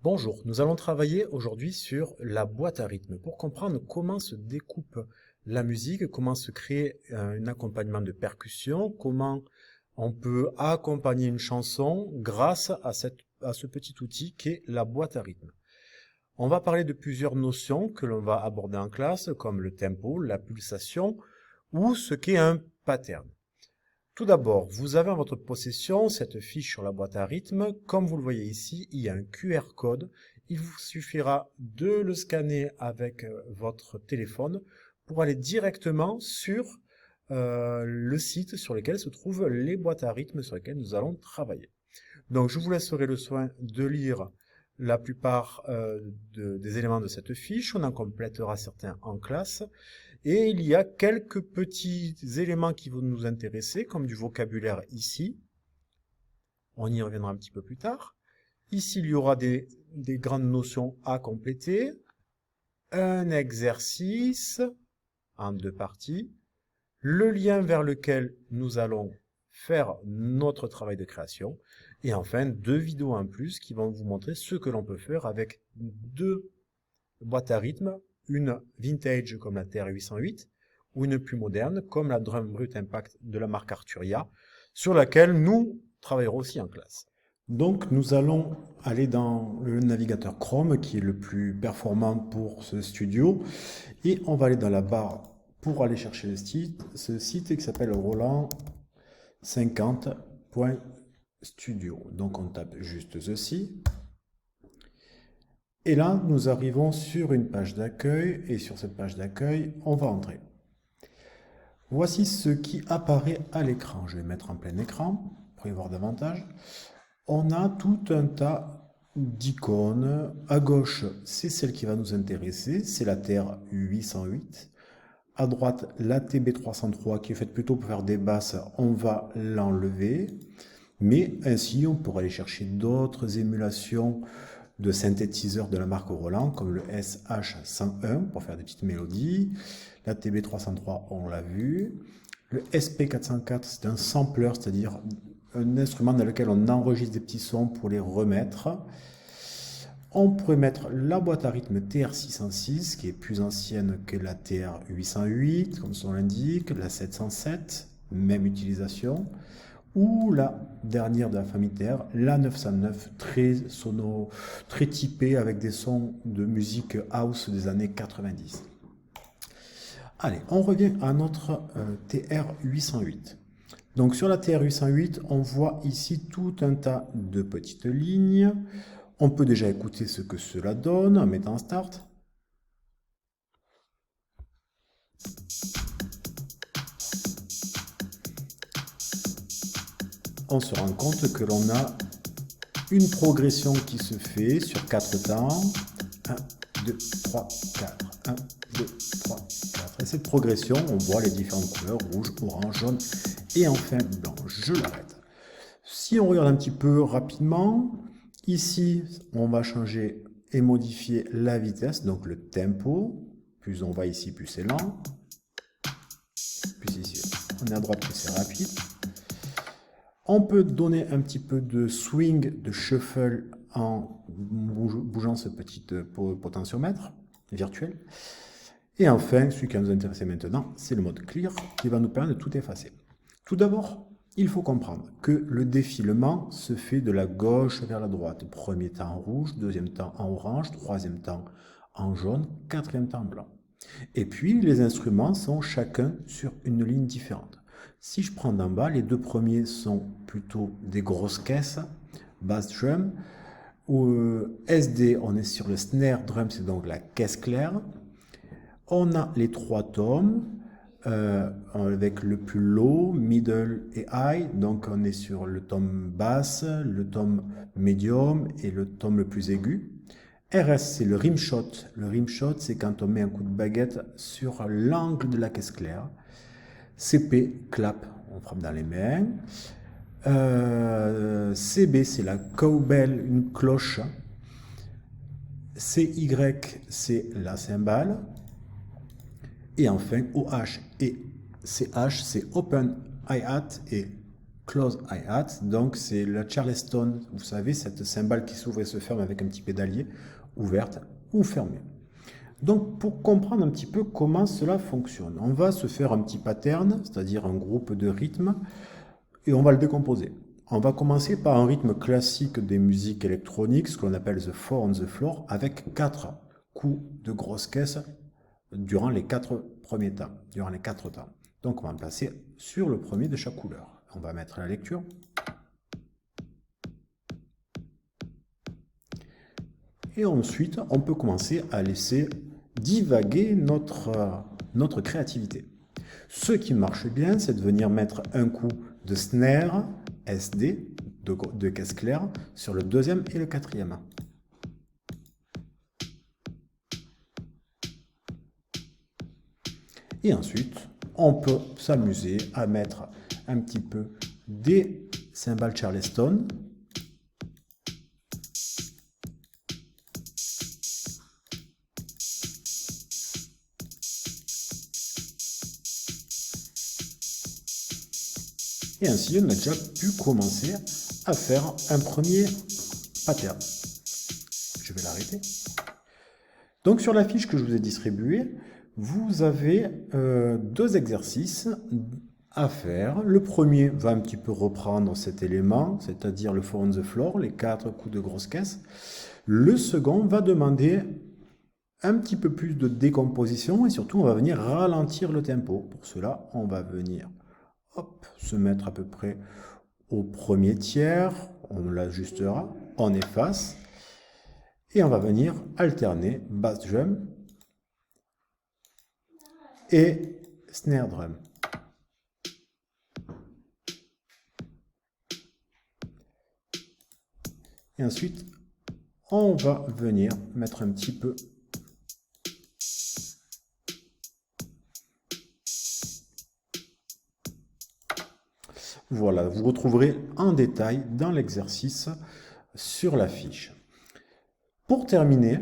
Bonjour, nous allons travailler aujourd'hui sur la boîte à rythme pour comprendre comment se découpe la musique, comment se crée un accompagnement de percussion, comment on peut accompagner une chanson grâce à ce petit outil qu'est la boîte à rythme. On va parler de plusieurs notions que l'on va aborder en classe, comme le tempo, la pulsation ou ce qu'est un pattern. Tout d'abord, vous avez en votre possession cette fiche sur la boîte à rythme. Comme vous le voyez ici, il y a un QR code. Il vous suffira de le scanner avec votre téléphone pour aller directement sur le site sur lequel se trouvent les boîtes à rythme sur lesquelles nous allons travailler. Donc, je vous laisserai le soin de lire la plupart des éléments de cette fiche. On en complétera certains en classe. Et il y a quelques petits éléments qui vont nous intéresser, comme du vocabulaire ici. On y reviendra un petit peu plus tard. Ici, il y aura des grandes notions à compléter. Un exercice en deux parties. Le lien vers lequel nous allons faire notre travail de création. Et enfin, deux vidéos en plus qui vont vous montrer ce que l'on peut faire avec deux boîtes à rythme, une vintage comme la TR-808 ou une plus moderne comme la Drum Brut Impact de la marque Arturia, sur laquelle nous travaillerons aussi en classe. Donc nous allons aller dans le navigateur Chrome qui est le plus performant pour ce studio et on va aller dans la barre pour aller chercher ce site qui s'appelle Roland 50.studio. Donc on tape juste ceci. Et là, nous arrivons sur une page d'accueil et sur cette page d'accueil, on va entrer. Voici ce qui apparaît à l'écran. Je vais mettre en plein écran pour y voir davantage. On a tout un tas d'icônes. À gauche, c'est celle qui va nous intéresser, c'est la TR-808. À droite, la TB303 qui est faite plutôt pour faire des basses, on va l'enlever. Mais ainsi, on pourra aller chercher d'autres émulations de synthétiseurs de la marque Roland, comme le SH101 pour faire des petites mélodies. La TB303, on l'a vu. Le SP404, c'est un sampler, c'est-à-dire un instrument dans lequel on enregistre des petits sons pour les remettre. On pourrait mettre la boîte à rythme TR606, qui est plus ancienne que la TR808, comme son l'indique, la 707, même utilisation, ou la dernière de la famille TR, la 909, très sonore, très typée avec des sons de musique house des années 90. Allez, on revient à notre TR808. Donc sur la TR808, on voit ici tout un tas de petites lignes. On peut déjà écouter ce que cela donne en mettant Start. On se rend compte que l'on a une progression qui se fait sur 4 temps. 1, 2, 3, 4. 1, 2, 3, 4. Et cette progression, on voit les différentes couleurs, rouge, orange, jaune et enfin blanc. Je l'arrête. Si on regarde un petit peu rapidement, ici, on va changer et modifier la vitesse, donc le tempo. Plus on va ici, plus c'est lent. Plus ici, on est à droite, plus c'est rapide. On peut donner un petit peu de swing, de shuffle en bougeant ce petit potentiomètre virtuel. Et enfin, celui qui va nous intéresser maintenant, c'est le mode clear qui va nous permettre de tout effacer. Tout d'abord, il faut comprendre que le défilement se fait de la gauche vers la droite. Premier temps en rouge, deuxième temps en orange, troisième temps en jaune, quatrième temps en blanc. Et puis, les instruments sont chacun sur une ligne différente. Si je prends d'en bas, les deux premiers sont plutôt des grosses caisses, bass drum. SD, on est sur le snare drum, c'est donc la caisse claire. On a les trois tomes, avec le plus low, middle et high. Donc on est sur le tome basse, le tome medium et le tome le plus aigu. RS, c'est le rim shot. Le rim shot, c'est quand on met un coup de baguette sur l'angle de la caisse claire. CP, clap, on frappe dans les mains. CB, c'est la cowbell, une cloche. CY, c'est la cymbale. Et enfin, OH et CH, c'est open hi-hat et close hi-hat, donc c'est le Charleston, vous savez, cette cymbale qui s'ouvre et se ferme avec un petit pédalier, ouverte ou fermée. Donc pour comprendre un petit peu comment cela fonctionne, on va se faire un petit pattern, c'est-à-dire un groupe de rythmes, et on va le décomposer. On va commencer par un rythme classique des musiques électroniques, ce qu'on appelle the four on the floor, avec 4 coups de grosse caisse durant les 4 premiers temps, durant les 4 temps. Donc on va placer sur le premier de chaque couleur. On va mettre la lecture. Et ensuite, on peut commencer à laisser divaguer notre créativité. Ce qui marche bien, c'est de venir mettre un coup de snare SD, de caisse claire, sur le deuxième et le quatrième. Et ensuite, on peut s'amuser à mettre un petit peu des cymbales Charleston. Et ainsi, on a déjà pu commencer à faire un premier pattern. Je vais l'arrêter. Donc sur la fiche que je vous ai distribuée, vous avez 2 exercices à faire. Le premier va un petit peu reprendre cet élément, c'est-à-dire le four on the floor, les 4 coups de grosse caisse. Le second va demander un petit peu plus de décomposition et surtout on va venir ralentir le tempo. Pour cela, on va venir se mettre à peu près au premier tiers, on l'ajustera, on efface et on va venir alterner bass drum et snare drum. Et ensuite, on va venir mettre un petit peu voilà, vous retrouverez en détail dans l'exercice sur la fiche. Pour terminer,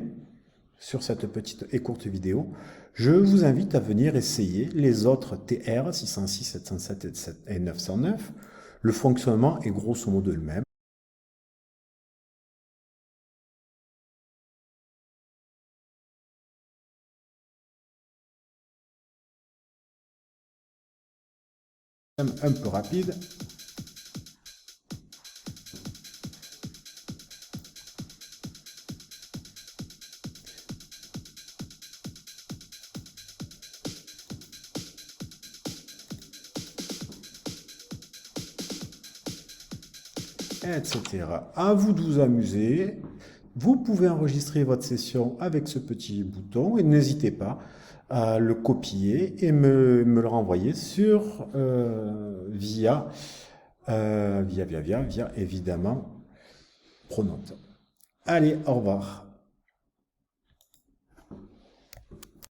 sur cette petite et courte vidéo, je vous invite à venir essayer les autres TR 606, 707 et 909. Le fonctionnement est grosso modo le même. Un peu rapide. Etc. À vous de vous amuser. Vous pouvez enregistrer votre session avec ce petit bouton et n'hésitez pas à le copier et me le renvoyer sur via évidemment Pronote. Allez, au revoir.